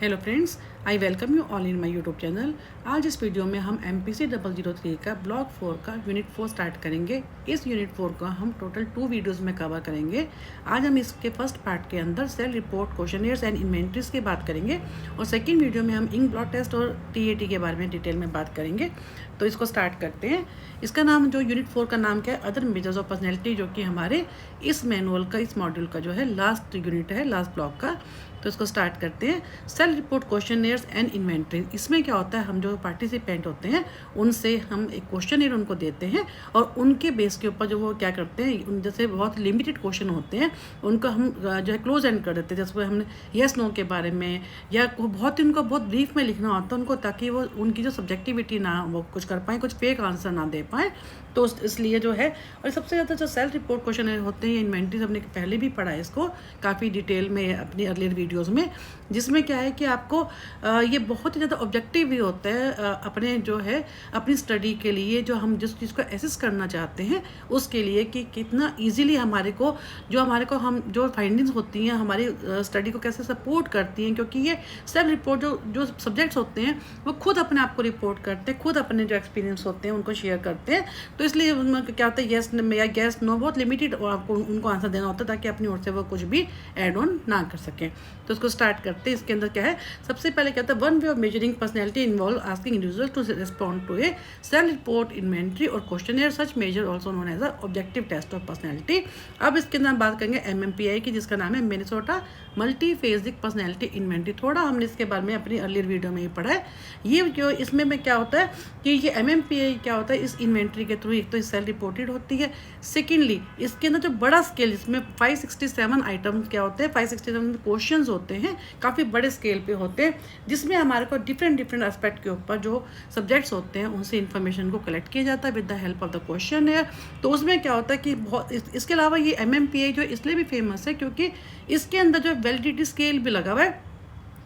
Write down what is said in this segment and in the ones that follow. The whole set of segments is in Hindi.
Hello friends, I welcome you all in my YouTube channel. आज इस वीडियो में हम MPC 003 का ब्लॉक 4 का यूनिट 4 स्टार्ट करेंगे। इस यूनिट 4 का हम टोटल 2 वीडियोस में कवर करेंगे। आज हम इसके फर्स्ट पार्ट के अंदर self report, questionnaires and inventories की बात करेंगे और सेकंड वीडियो में हम इंक ब्लॉक टेस्ट और TAT के बारे में डिटेल में बात करेंगे। तो इसको स्टार्ट करते हैं। इसका नाम जो यूनिट 4 का नाम क्या है, अदर मेजर्स ऑफ पर्सनैलिटी, जो कि हमारे इस मैनुअल का, इस मॉड्यूल का जो है लास्ट यूनिट है, लास्ट ब्लॉक का। तो इसको स्टार्ट करते हैं। Self report, questionnaires and inventory. इसमें क्या होता है, हम जो पार्टिसिपेंट होते हैं उनसे हम एक क्वेश्चनियर उनको देते हैं और उनके बेस के ऊपर जो वो क्या करते हैं, उन जैसे बहुत लिमिटेड क्वेश्चन होते हैं उनको हम जो है क्लोज एंड कर देते हैं। जैसे हमने येस नो के बारे में या बहुत उनको बहुत ब्रीफ में लिखना होता है उनको, ताकि वो उनकी जो सब्जेक्टिविटी ना वो कुछ कर पाएँ, कुछ फेक आंसर ना दे पाएँ। तो इसलिए जो है, और सबसे ज़्यादा जो सेल्फ रिपोर्ट क्वेश्चन होते हैं, इन्वेंट्रीज हमने पहले भी पढ़ा है इसको काफ़ी डिटेल में अपनी अर्लियर वीडियोस में, जिसमें क्या है कि आपको ये बहुत ही ज़्यादा ऑब्जेक्टिव भी होता है अपने जो है अपनी स्टडी के लिए, जो हम जिस चीज़ को एसेस करना चाहते हैं उसके लिए, कि कितना ईजिली हमारे को हम जो फाइंडिंग्स होती हैं हमारी स्टडी को कैसे सपोर्ट करती हैं। क्योंकि ये सेल्फ रिपोर्ट जो सब्जेक्ट्स होते हैं वो खुद अपने आप को रिपोर्ट करते हैं, खुद अपने जो एक्सपीरियंस होते हैं उनको शेयर करते हैं। तो इसलिए उनमें क्या होता है, येस या गैस नो बहुत लिमिटेड आपको उनको आंसर देना होता है, ताकि अपनी ओर से वो कुछ भी ऐड ऑन ना कर सकें। तो इसको स्टार्ट करते हैं। इसके अंदर क्या है, सबसे पहले क्या होता है, one way of measuring personality involve asking individual to respond to a self report, inventory और questionnaire. Such measure also known as a objective test of personality. अब इसके अंदर बात करेंगे MMPI की, जिसका नाम है मिनेसोटा मल्टीफेजिक पर्सनैलिटी इन्वेंट्री। थोड़ा हमने इसके बारे में अपनी अर्लियर वीडियो में ही पढ़ा है। ये जो इसमें में क्या होता है कि ये MMPI क्या होता है, इस इन्वेंट्री के थ्रू एक तो सेल्फ रिपोर्टेड होती है, सेकेंडली इसके अंदर जो बड़ा स्केल, इसमें 567 आइटम्स क्या होते हैं, 567 क्वेश्चंस होते हैं, काफ़ी बड़े स्केल पे होते हैं, जिसमें हमारे को डिफरेंट एस्पेक्ट के ऊपर जो सब्जेक्ट्स होते हैं उनसे इन्फॉर्मेशन को कलेक्ट किया जाता है with the help of the questionnaire. तो उसमें क्या होता है कि बहुत इसके अलावा ये MMPI जो इसलिए भी फेमस है क्योंकि इसके अंदर जो वैलिडिटी स्केल भी लगा हुआ है,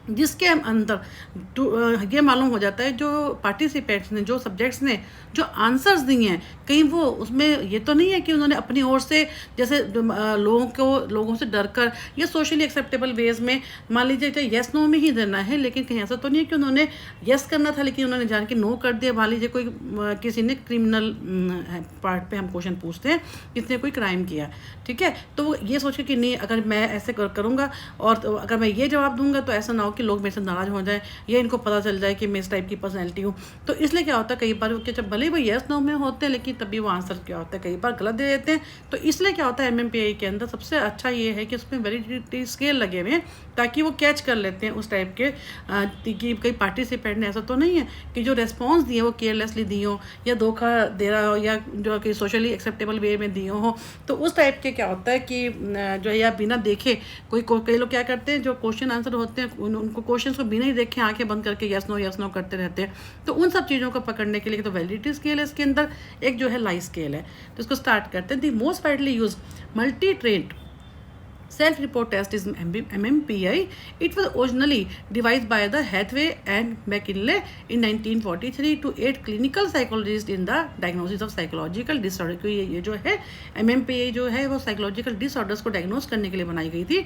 जिसके अंदर ये मालूम हो जाता है जो पार्टिसिपेंट्स ने, जो सब्जेक्ट्स ने जो आंसर्स दिए हैं, कहीं वो उसमें ये तो नहीं है कि उन्होंने अपनी ओर से जैसे लोगों से डर कर या सोशली एक्सेप्टेबल वेज में, मान लीजिए कि येस नो में ही देना है, लेकिन कहीं ऐसा तो नहीं है कि उन्होंने येस करना था लेकिन उन्होंने जान के नो कर दिया। मान लीजिए कोई किसी ने क्रिमिनल पार्ट पे हम क्वेश्चन पूछते हैं, किसने कोई क्राइम किया, ठीक है, तो वो ये सोच के कि नहीं, अगर मैं ऐसे करूँगा और तो अगर मैं ये जवाब दूंगा तो ऐसा ना हो कि लोग मेरे से नाराज़ हो जाए या इनको पता चल जाए कि मैं इस टाइप की पर्सनैलिटी हूँ। तो इसलिए क्या होता है, कई बार कि जब भले वो येस नो में होते हैं लेकिन तभी वो आंसर क्या होता है कई बार गलत दे देते हैं। तो इसलिए क्या होता है, MMPI के अंदर सबसे अच्छा ये है कि उसमें वैलिडिटी स्केल लगे हुए हैं, ताकि वो कैच कर लेते हैं उस टाइप के कि कई पार्टिसिपेंट ने ऐसा तो नहीं है कि जो रेस्पॉन्स दिए वो केयरलेसली दिए हो या धोखा दे रहा हो या जो कि सोशली एक्सेप्टेबल वे में दिए हो। तो उस टाइप के क्या होता है कि जो है या बिना देखे कई लोग क्या करते हैं, जो क्वेश्चन आंसर होते हैं उनको क्वेश्चन को बिना ही देखे आंखें बंद करके यस नो करते रहते हैं। तो उन सब चीज़ों को पकड़ने के लिए तो वैलिडिटी स्केल है, इसके अंदर एक जो है लाई स्केल है। तो इसको स्टार्ट करते हैं। The most widely use multi trend self-report test is MMPI. It was originally devised by the Hathaway and McKinley in 1943 to aid clinical psychologists in the diagnosis of psychological disorder. क्योंकि ये जो है MMPI जो है वो psychological disorders को diagnose करने के लिए बनाई गई थी।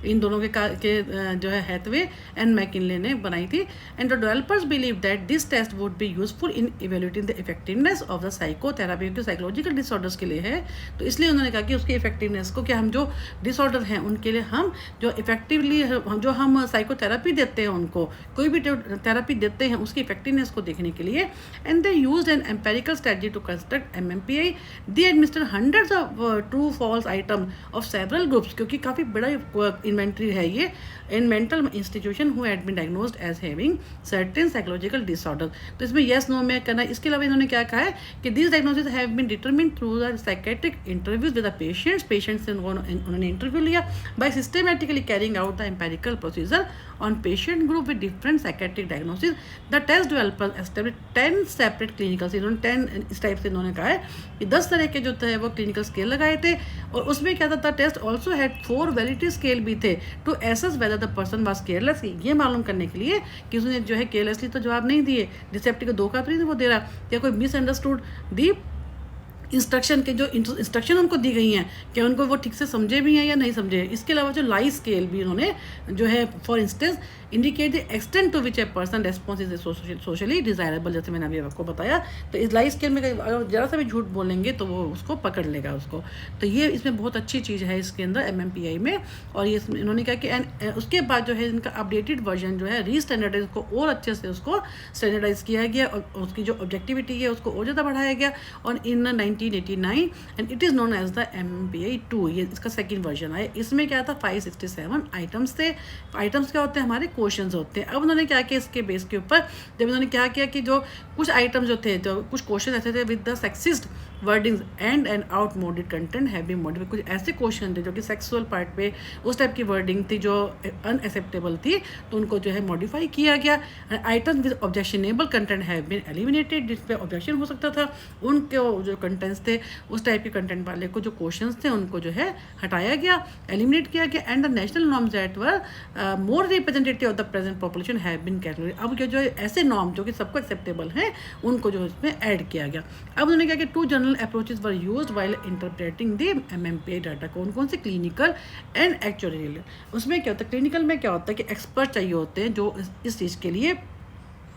इन दोनों के जो है Hathaway and McKinley ने बनाई थी। And the developers believe that this test would be useful in evaluating the effectiveness of the psychotherapy. जो psychological disorders के लिए है, तो इसलिए उन्होंने कहा कि उसकी effectiveness को, कि हम जो disorder हैं उनके लिए हम जो इफेक्टिवली जो हम साइकोथेरेपी देते हैं, उनको कोई भी थेरेपी देते हैं उसकी इफेक्टिवनेस को देखने के लिए। And they used an empirical strategy to construct MMPI. They administer hundreds of true false item of several groups, क्योंकि काफ़ी बड़ा इन्वेंट्री है ये, in mental institution who had been diagnosed as having certain psychological disorder. तो इसमें येस नो में करना। इसके अलावा इन्होंने क्या कहा है कि this diagnosis have been determined through the psychiatric interviews with the patients से उन्होंने इंटरव्यू लिया by systematically carrying out the empirical procedure on patient group with different psychiatric diagnosis. The test developers established 10 separate clinicals. इन्होंने 10 इस टाइप से इन्होंने कहा है कि 10 तरह के जो थे वो क्लिनिकल स्केल लगाए थे, और उसमें क्या था, test also had 4 validity scale भी थे to assess whether the person was careless, ये मालूम करने के लिए कि उसने जो है केयरलेसली तो जवाब नहीं दिए, डिसेप्टिव को धोखा तो नहीं वो दे रहा, या कोई मिसअंडरस्टूड दी इंस्ट्रक्शन के जो इंस्ट्रक्शन उनको दी गई हैं कि उनको वो ठीक से समझे भी हैं या नहीं समझे। इसके अलावा जो लाई स्केल भी उन्होंने जो है for instance indicate the extent to which a person response is socially desirable, जैसे मैंने अभी आपको बताया। तो इस लाई स्केल में अगर ज़रा सा भी झूठ बोलेंगे तो वो उसको पकड़ लेगा उसको। तो ये इसमें बहुत अच्छी चीज़ है इसके अंदर MMPI में। और ये इन्होंने कहा कि एंड उसके बाद जो है इनका अपडेटेड वर्जन जो है रीस्टैंडर्डाइज को और अच्छे से उसको स्टैंडर्डाइज किया गया और उसकी जो ऑब्जेक्टिविटी है उसको और ज़्यादा बढ़ाया गया। और in 1989 and it is known as the MMPI 2, ये इसका सेकेंड वर्जन आया। इसमें क्या था 567 आइटम्स थे। आइटम्स क्या होते हैं, हमारे क्वेश्चंस होते हैं। अब उन्होंने क्या किया इसके बेस के ऊपर, जब उन्होंने क्या किया कि जो कुछ आइटम जो थे, जो कुछ क्वेश्चन ऐसे थे with the sexist wordings and outmoded content have been modified, कुछ ऐसे क्वेश्चन थे जो कि सेक्सुअल पार्ट पे उस टाइप की वर्डिंग थी जो अनएक्सेप्टेबल थी, तो उनको जो है मॉडिफाई किया गया। Item with objectionable content have been eliminated, जिस पे ऑब्जेक्शन हो सकता था उनके जो कंटेंट्स थे उस टाइप के कंटेंट वाले को जो क्वेश्चंस थे उनको जो है हटाया गया, एलिमिनेट किया गया। And the national norms that were more representative of the present population have been category, अब जो है ऐसे नॉर्म जो कि सबको एक्सेप्टेबल हैं उनको जो इसमें ऐड किया गया। अब उन्होंने कहा कि 2 general approaches were used while interpreting the MMPI data. कौन कौन से, क्लिनिकल एंड एक्चुअरियल। उसमें क्या होता है, क्लिनिकल में क्या होता है कि एक्सपर्ट चाहिए होते हैं जो इस चीज़ के लिए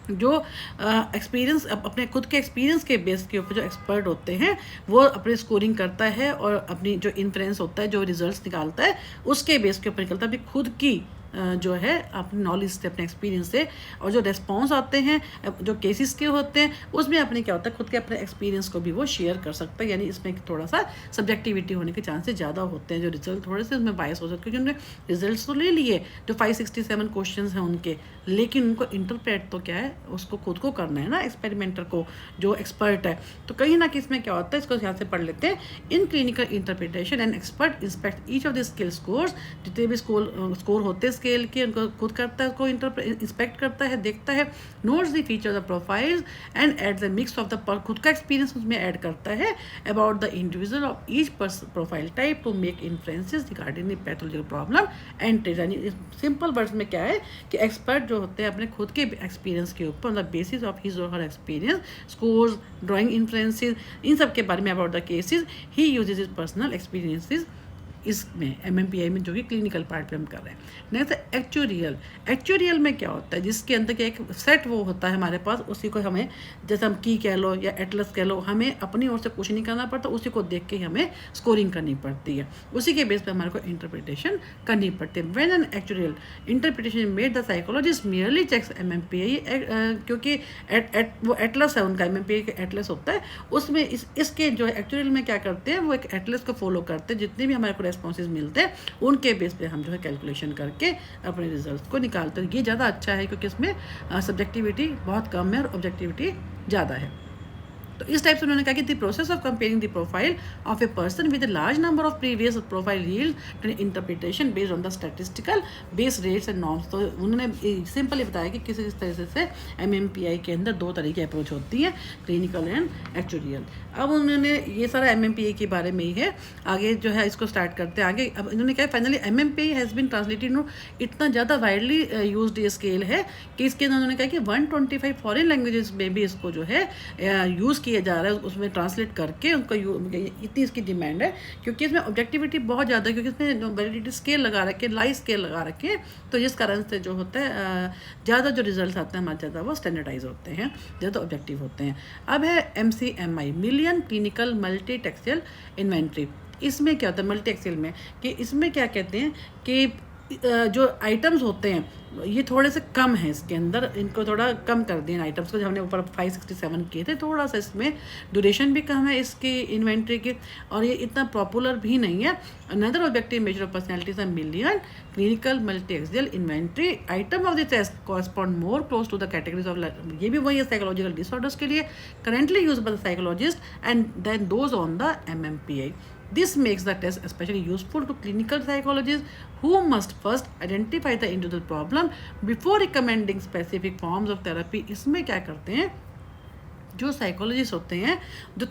जो एक्सपीरियंस अपने खुद के एक्सपीरियंस के बेस के ऊपर जो एक्सपर्ट होते हैं वो अपने स्कोरिंग करता है और अपनी जो इन्फ्रेंस होता है, जो रिजल्ट्स निकालता है उसके बेस के ऊपर निकलता है, अपनी खुद की जो है अपनी नॉलेज से, अपने एक्सपीरियंस से। और जो रेस्पॉन्स आते हैं जो केसेस के होते हैं उसमें अपने क्या होता है खुद के अपने एक्सपीरियंस को भी वो शेयर कर सकता है, यानी इसमें थोड़ा सा सब्जेक्टिविटी होने के चांसेस ज़्यादा होते हैं। जो रिजल्ट थोड़े से उसमें बायस हो सकते हैं क्योंकि उन्होंने रिजल्ट तो ले लिए जो 567 क्वेश्चन हैं उनके, लेकिन उनको इंटरप्रेट तो क्या है उसको खुद को करना है ना, एक्सपेरिमेंटर को जो एक्सपर्ट है। तो कहीं ना कहीं इसमें क्या होता है, इसको यहाँ से पढ़ लेते हैं। In clinical interpretation and expert inspect each of the skill scores, जितने भी स्कोर होते हैं स्केल के उनको खुद करता है, उसको इंस्पेक्ट करता है, देखता है, notes the features of profiles and at the mix of the खुद का एक्सपीरियंस उसमें ऐड करता है about the individual of each profile type two make inferences regarding the pathological problem and यानी सिंपल वर्ड्स में क्या है कि एक्सपर्ट जो होते हैं अपने खुद के एक्सपीरियंस के ऊपर on the basis of his और हर एक्सपीरियंस स्कोर्स ड्राइंग इन्फ्रेंसेस इन सब के बारे में about the cases he uses his personal experiences इसमें MMPI में जो कि क्लिनिकल पार्ट पे हम कर रहे हैं। नेक्स्ट है एक्चुरियल। एक्चुरियल में क्या होता है, जिसके अंदर क्या एक सेट वो होता है हमारे पास, उसी को हमें जैसे हम की कह लो या एटलस कह लो, हमें अपनी ओर से कुछ नहीं करना पड़ता, उसी को देख के ही हमें स्कोरिंग करनी पड़ती है, उसी के बेस पे हमारे को इंटरप्रिटेशन करनी पड़ती है। When an actuarial interpretation made the psychologist merely checks MMPI, क्योंकि वो एटलस है उनका, MMPI का एटलस होता है, उसमें इसके जो एक्चुरियल में क्या करते हैं वो एक एटलस को फॉलो करते हैं, जितने भी हमारे को रेस्पॉन्सेज मिलते हैं उनके बेस पे हम जो है कैलकुलेशन करके अपने रिजल्ट को निकालते हैं। ये ज़्यादा अच्छा है क्योंकि इसमें सब्जेक्टिविटी बहुत कम है और ऑब्जेक्टिविटी ज़्यादा है। तो इस टाइप से उन्होंने कहा कि the process of comparing the profile of a person with a large number of previous profile yield interpretation based on the statistical base rates and norms. तो उन्होंने सिंपली बताया कि किस तरह से MMPI के अंदर 2 तरह की अप्रोच होती है, क्लिनिकल एंड एक्चुरियल। अब उन्होंने ये सारा MMPI के बारे में ही है, आगे जो है इसको स्टार्ट करते हैं आगे। अब इन्होंने कहा finally MMPI has been translated no, इतना ज़्यादा वाइडली यूज्ड ये स्केल है कि इसके अंदर उन्होंने कहा कि 125 फॉरेन लैंग्वेजेस में भी इसको जो है यूज़ किया जा रहा है, उसमें ट्रांसलेट करके उनको इतनी इसकी डिमांड है क्योंकि इसमें ऑब्जेक्टिविटी बहुत ज़्यादा है, क्योंकि इसमें वैलिडिटी स्केल लगा रखे, लाइव स्केल लगा रखे हैं, तो जिस कारण से जो होता है ज़्यादा जो रिजल्ट आते हैं हमारे ज़्यादा वो स्टैंडर्डाइज होते हैं, ज़्यादा ऑब्जेक्टिव होते हैं। अब है MCMI million clinical multi textual inventory. इसमें क्या होता है मल्टी एक्सेल में कि इसमें क्या कहते हैं कि जो आइटम्स होते हैं ये थोड़े से कम हैं इसके अंदर, इनको थोड़ा कम कर दिए आइटम्स को, जब हमने ऊपर 567 किए थे, थोड़ा सा इसमें ड्यूरेशन भी कम है इसकी इन्वेंट्री की, और ये इतना पॉपुलर भी नहीं है। Another objective measure of personalities are Millon clinical multi axial inventory item of the test correspond more close to the categories of, ये भी वही है साइकोलॉजिकल डिसऑर्डर्स के लिए currently use by the psychologist and then those on the MMPI. This makes the test especially useful to clinical psychologists who must first identify the individual problem before recommending specific forms of therapy. इसमें क्या करते हैं जो साइकोलॉजिस्ट होते हैं, जो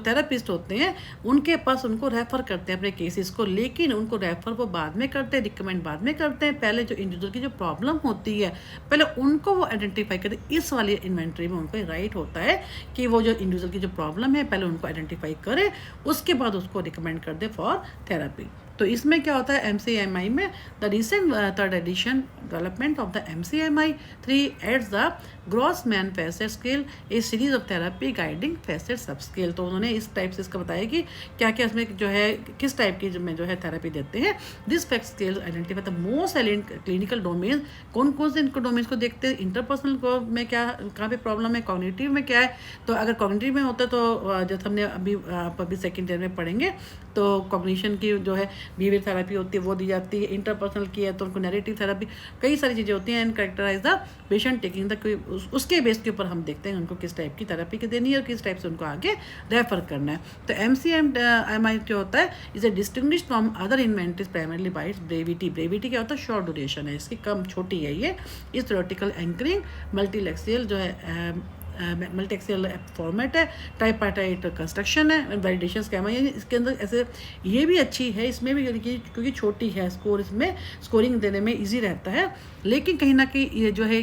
थेरेपिस्ट होते हैं, उनके पास उनको रेफ़र करते हैं अपने केसेस को, लेकिन उनको रेफ़र वो बाद में करते हैं, रिकमेंड बाद में करते हैं। पहले जो इंडिविजुअल की जो प्रॉब्लम होती है, पहले उनको वो आइडेंटिफ़ाई करते हैं। इस वाली इन्वेंटरी में उनको राइट होता है कि वो जो इंडिविजुअल की जो प्रॉब्लम है, पहले उनको आइडेंटिफ़ाई करें, उसके बाद उसको रिकमेंड कर दें फॉर थेरेपी। तो इसमें क्या होता है एमसीएमआई में, the recent third edition development of the MCMI 3 adds the Grossman facet scale, a series of therapy guiding facet sub scale. तो उन्होंने इस टाइप से इसका बताया कि क्या क्या इसमें जो है किस टाइप की जो है थेरेपी देते हैं। This fact scale identify the most salient clinical domain. कौन कौन से इनको डोमेन्स को देखते हैं, इंटरपर्सनल को में क्या कहाँ पे प्रॉब्लम है, कॉग्निटिव में क्या है। तो अगर कॉग्निटिव में होता है तो जैसे हमने अभी सेकेंड ईयर में पढ़ेंगे, तो कॉग्निशन की जो है बिहेवियर थेरेपी होती है वो दी जाती है। इंटरपर्सनल की है तो उनको नैरेटिव थेरेपी, कई सारी चीज़ें होती हैं। And characterize the patient taking the, उसके बेस के ऊपर हम देखते हैं उनको किस टाइप की थेरेपी की देनी है और किस टाइप से उनको आगे रेफर करना है। तो एमसीएमआई जो होता है is a distinguished from other inventories primarily bye it's brevity. Brevity क्या होता है, शॉर्ट ड्यूरेशन है इसकी, कम छोटी है ये। इस थ्योरेटिकल एंकरिंग मल्टीलेक्सियल जो है मल्टीएक्सियल फॉर्मेट है, ट्राइपार्टाइट कंस्ट्रक्शन है, वैलिडेशन स्कीमा, यानी इसके अंदर ऐसे ये भी अच्छी है इसमें भी क्योंकि छोटी है, स्कोर इसमें स्कोरिंग देने में इजी रहता है। लेकिन कहीं ना कहीं ये जो है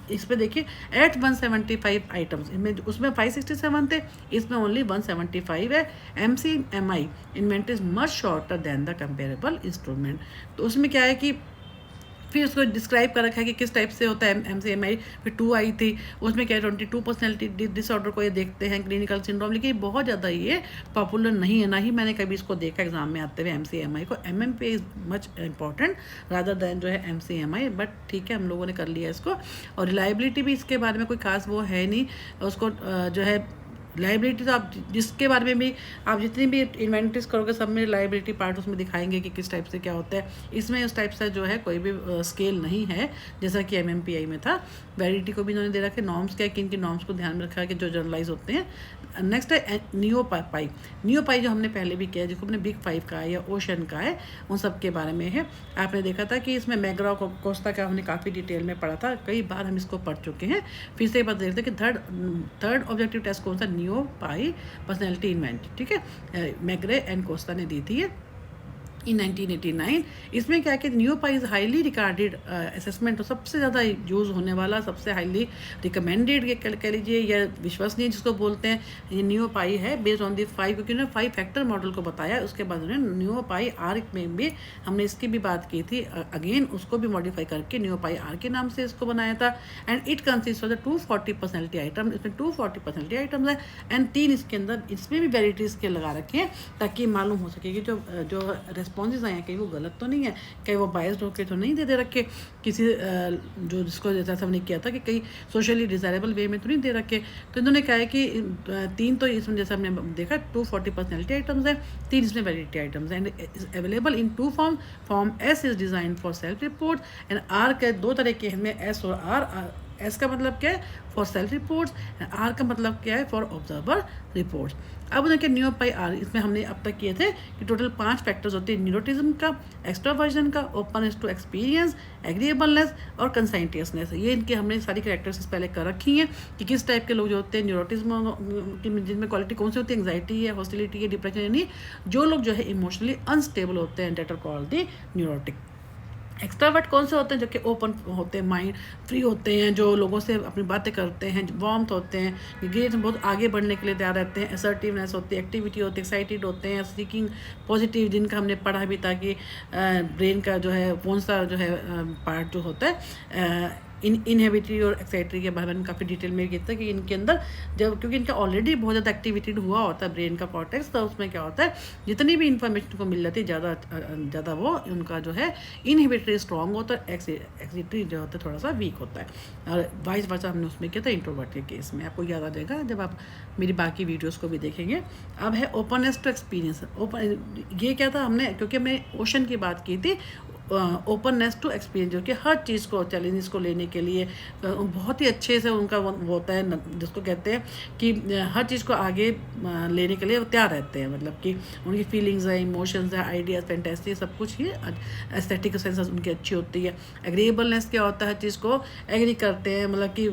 इस पर देखिए एट 175 आइटम्स, इनमें उसमें 567 थे, इसमें ओनली 175 है। MCMI inventory is much shorter than the comparable instrument. तो उसमें क्या है कि फिर उसको डिस्क्राइब कर रखा है कि किस टाइप से होता है एमसीएमआई। फिर 2 आई थी, उसमें क्या है 22 पर्सनैलिटी डिसऑर्डर को ये देखते हैं, क्लिनिकल सिंड्रोम। लेकिन ये बहुत ज़्यादा ये पॉपुलर नहीं है, ना ही मैंने कभी इसको देखा एग्जाम में आते हुए एमसीएमआई को। MMP is much important rather than जो है एमसीएमआई, बट ठीक है हम लोगों ने कर लिया इसको। और रिलायबिलिटी भी इसके बारे में कोई खास वो है नहीं, उसको जो है लाइबिलिटी तो आप जिसके बारे में भी आप जितनी भी इन्वेंटरीज करोगे सब में लाइबिलिटी पार्ट उसमें दिखाएंगे कि किस टाइप से क्या होता है। इसमें उस टाइप से जो है कोई भी स्केल नहीं है जैसा कि एमएमपीआई में था। वैलिडिटी को भी इन्होंने दे रखा है, नॉर्म्स क्या है, किन की नॉर्म्स को ध्यान में रखा है कि जो जनरलाइज होते हैं। नेक्स्ट है नियोपाई। नियोपाई जो हमने पहले भी किया है, जिसको हमने बिग 5 का है या ओशन का है, उन सब के बारे में है। आपने देखा था कि इसमें मैग्रा कोस्टा का हमने काफ़ी डिटेल में पढ़ा था, कई बार हम इसको पढ़ चुके हैं। फिर से एक बात देखते हैं कि थर्ड ऑब्जेक्टिव टेस्ट कौन सा, नियोपाई पर्सनैलिटी इन्वेंटरी, ठीक है, मैग्रे एंड कोस्टा ने दी थी ये इन 1989। इसमें क्या है कि नियोपाई इज हाईली रिगार्डेड असेसमेंट, सबसे ज़्यादा यूज़ होने वाला, सबसे हाईली रिकमेंडेड ये कह लीजिए या विश्वसनीय जिसको बोलते हैं, ये नियोपाई है बेस्ड ऑन दी 5, क्योंकि उन्होंने 5 फैक्टर मॉडल को बताया। उसके बाद उन्होंने नियोपाई आर में भी हमने इसकी भी बात की थी, अगेन उसको भी मॉडिफाई करके नियोपाई आर के नाम से इसको बनाया था। And it consist of the 240 personality item, इसमें 240 पर्सनैलिटी आइटम्स है एंड 3 इसके अंदर इसमें भी वैलिडिटीज़ के लगा रखे हैं ताकि मालूम हो सके कि जो रिस्पॉन्सेज आए हैं कहीं वो गलत तो नहीं है, कहीं वो बायस्ड होकर तो नहीं दे रखे किसी जो जिसको जैसा हमने किया था कि कहीं सोशली डिज़ायरेबल वे में तो नहीं दे रखे। तो इन्होंने कहा है कि 3 तो इसमें जैसे हमने देखा 240 पर्सनैलिटी आइटम्स है, 3 इसमें validity items and is available in 2 form. Form s is design for self report and r के 2 तरह के हैं, एस और आर। एस का मतलब क्या है, फॉर सेल्फ रिपोर्ट्स, आर का मतलब क्या है, फॉर ऑब्जर्वर रिपोर्ट्स। अब देखिए नियोपाई आर, इसमें हमने अब तक किए थे कि टोटल 5 फैक्टर्स होते हैं, न्यूरोटिज्म का, एक्सट्रावर्जन का, ओपननेस टू एक्सपीरियंस, एग्रीएबलनेस और कंसाइंटियसनेस। ये इनके हमने सारी कैरेक्टरिस्टिक्स पहले कर रखी हैं कि किस टाइप के लोग जो होते हैं न्यूरोटिज्म जिनमें क्वालिटी कौन सी होती है, एंग्जाइटी है, हॉस्टिलिटी है, डिप्रेशन, यानी जो लोग जो है इमोशनली अनस्टेबल होते हैं, that are called the neurotic. Extravert कौन से होते हैं, जो कि ओपन होते हैं, माइंड फ्री होते हैं, जो लोगों से अपनी बातें करते हैं, वार्मथ होते हैं, इंगेज बहुत आगे बढ़ने के लिए तैयार रहते हैं, असर्टिवनेस होती है, एक्टिविटी होती है, एक्साइटेड होते हैं, सीकिंग पॉजिटिव, जिनका हमने पढ़ा भी था कि ब्रेन का जो है कौन सा जो है पार्ट जो होता है इनहेबिटरी और एक्साइटरी के बारे में काफ़ी डिटेल में किया था कि इनके अंदर जब क्योंकि इनका ऑलरेडी बहुत ज़्यादा एक्टिवेटेड हुआ होता है ब्रेन का कॉर्टेक्स, तो उसमें क्या होता है जितनी भी इंफॉर्मेशन को मिल जाती है ज़्यादा वो उनका जो है इनहिबिटरी स्ट्रॉन्ग होता है, एक्साइटरी जो होता है थोड़ा सा वीक होता है। और वाइस वर्सा हमने उसमें किया था इंट्रोवर्ट के केस में, आपको याद आ जाएगा जब आप मेरी बाकी वीडियोज़ को भी देखेंगे। अब है ओपननेस टू एक्सपीरियंस। ओपन ये क्या था, हमने क्योंकि हमने ओशन की बात की थी, ओपननेस टू एक्सपीरियंस, जो कि हर चीज़ को, चैलेंजेस को लेने के लिए बहुत ही अच्छे से उनका वो होता है, जिसको कहते हैं कि हर चीज़ को आगे लेने के लिए वो तैयार रहते हैं। मतलब कि उनकी फीलिंग्स है, इमोशंस है, आइडियाज़, फैंटेसी, सब कुछ ही एस्थेटिक सेंस उनकी अच्छी होती है। एग्रीएबलनेस क्या होता है, हर चीज़ को एग्री करते हैं, मतलब कि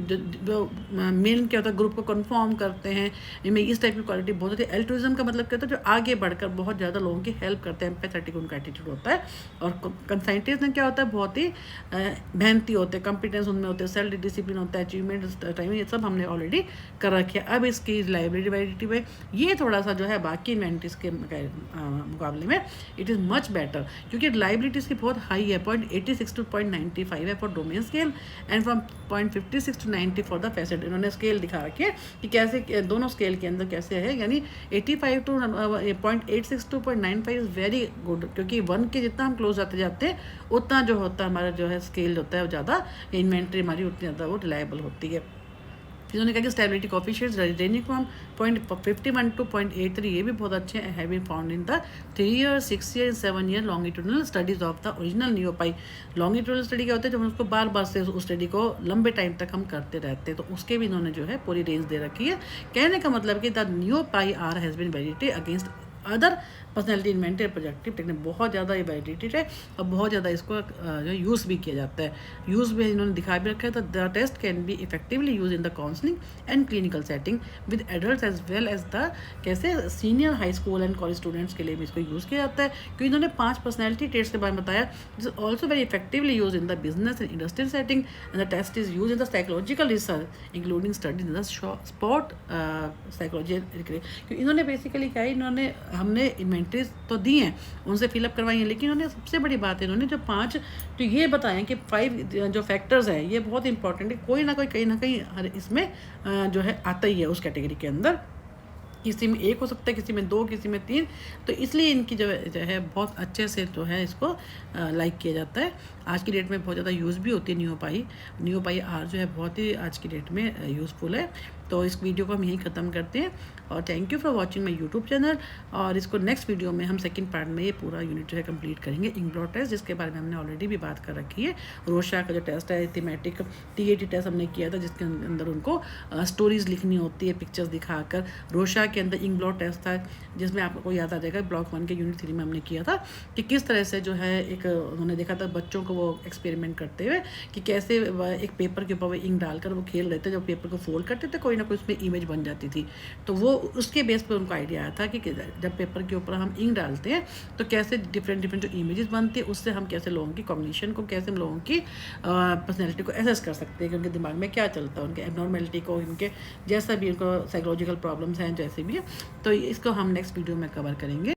जो मेन क्या होता है, ग्रुप को कन्फॉर्म करते हैं। इनमें इस टाइप की क्वालिटी बहुत होती है। एल्ट्रुइज्म का मतलब क्या होता है, जो आगे बढ़कर बहुत ज़्यादा लोगों की हेल्प करते हैं, एम्पैथेटिक उनका एटीट्यूड होता है। और कंसाइंटिस्ट में क्या होता है, बहुत ही मेहनती होते हैं, कॉम्पिटेंस उनमें होते हैं, सेल्फ डिसिप्लिन होता है, अचीवमेंट टाइम, ये सब हमने ऑलरेडी कर रखे हैं। अब इसकी रिलायबिलिटी वैलिडिटी में ये थोड़ा सा जो है बाकी इन्वेंट्रीज के मुकाबले में इट इज़ मच बेटर, क्योंकि रिलायबिलिटी इसकी बहुत हाई है, 0.86 to 0.95 है for domain scale and from 0.56 to 90 for the facet. इन्होंने स्केल दिखा रखे हैं कि कैसे दोनों स्केल के अंदर कैसे है, यानी 85 to 0.86 to 0.95 is very good, क्योंकि 1 के जितना हम क्लोज आते जाते हैं उतना जो होता है हमारा जो है स्केल होता है वो ज़्यादा, इन्वेंट्री हमारी उतनी ज़्यादा वो रिलायबल होती है। फिर उन्होंने कहा कि stability coefficients ranging from 0.51 to 0.83, ये भी बहुत अच्छे हैं, have been found in the 3 year, 6 year, 7 year longitudinal studies of the original NEO PI. Longitudinal study क्या होता है, जब हम उसको बार बार से उस स्टडी को लंबे टाइम तक हम करते रहते हैं, तो उसके भी इन्होंने जो है पूरी रेंज दे रखी है। कहने का मतलब कि the NEO PI R has been validated against other personality invented projective technique. बहुत ज़्यादा ये वैलिडेटेड है और बहुत ज़्यादा इसको जो यूज़ भी किया जाता है। यूज़ भी इन्होंने दिखा भी रखा है। तो the test can be effectively use in the counselling and clinical setting with adult as well as the कैसे senior high school and college students के लिए भी इसको यूज़ किया जाता है, क्योंकि इन्होंने 5 पर्सनैलिटी टेस्ट के बारे में बताया। This is also very effectively use in the business and industrial setting and the test is use in the psychological research including studies in the sport psychology. क्योंकि इन्होंने बेसिकली क्या है, इन्होंने हमने इन्वेंट्रीज तो दी हैं, उनसे फिलअप करवाई हैं, लेकिन उन्होंने सबसे बड़ी बात है, इन्होंने जो 5 जो ये बताएं कि 5 जो फैक्टर्स हैं ये बहुत इंपॉर्टेंट है, कोई ना कोई कहीं ना कहीं हर इसमें जो है आता ही है उस कैटेगरी के अंदर। किसी में 1 हो सकता है, किसी में 2, किसी में 3, तो इसलिए इनकी जो है बहुत अच्छे से जो है इसको लाइक किया जाता है। आज की डेट में बहुत ज़्यादा यूज़ भी होती है नियोपाई आर जो है बहुत ही आज की डेट में यूज़फुल है। तो इस वीडियो को हम यहीं ख़त्म करते हैं और thank you for watching my YouTube channel. और इसको नेक्स्ट वीडियो में हम सेकंड पार्ट में ये पूरा यूनिट जो है कंप्लीट करेंगे, इंक ब्लॉट टेस्ट, जिसके बारे में हमने ऑलरेडी भी बात कर रखी है। रोशा का जो टेस्ट है, थीमेटिक TAT टेस्ट हमने किया था, जिसके अंदर उनको स्टोरीज लिखनी होती है पिक्चर्स दिखाकर। रोशा के अंदर इंक ब्लॉट टेस्ट था, जिसमें आपको याद आ जाएगा ब्लॉक 1 के यूनिट 3 में हमने किया था कि किस तरह से जो है एक उन्होंने देखा था बच्चों को वो एक्सपेरिमेंट करते हुए कि कैसे एक पेपर के ऊपर वो इंक डालकर वो खेल रहे थे, जब पेपर को फोल्ड करते थे कोई ना कोई उसमें इमेज बन जाती थी। तो वो उसके बेस पे उनको आइडिया आया था कि जब पेपर के ऊपर हम इंक डालते हैं तो कैसे डिफरेंट जो इमेजेस बनती है, उससे हम कैसे लोगों की कॉग्निशन को, कैसे हम लोगों की पर्सनैलिटी को एसेस कर सकते हैं कि उनके दिमाग में क्या चलता है, उनके एबनॉर्मेलिटी को, उनके जैसा भी उनको साइकोलॉजिकल प्रॉब्लम्स हैं जैसे भी है। तो इसको हम नेक्स्ट वीडियो में कवर करेंगे।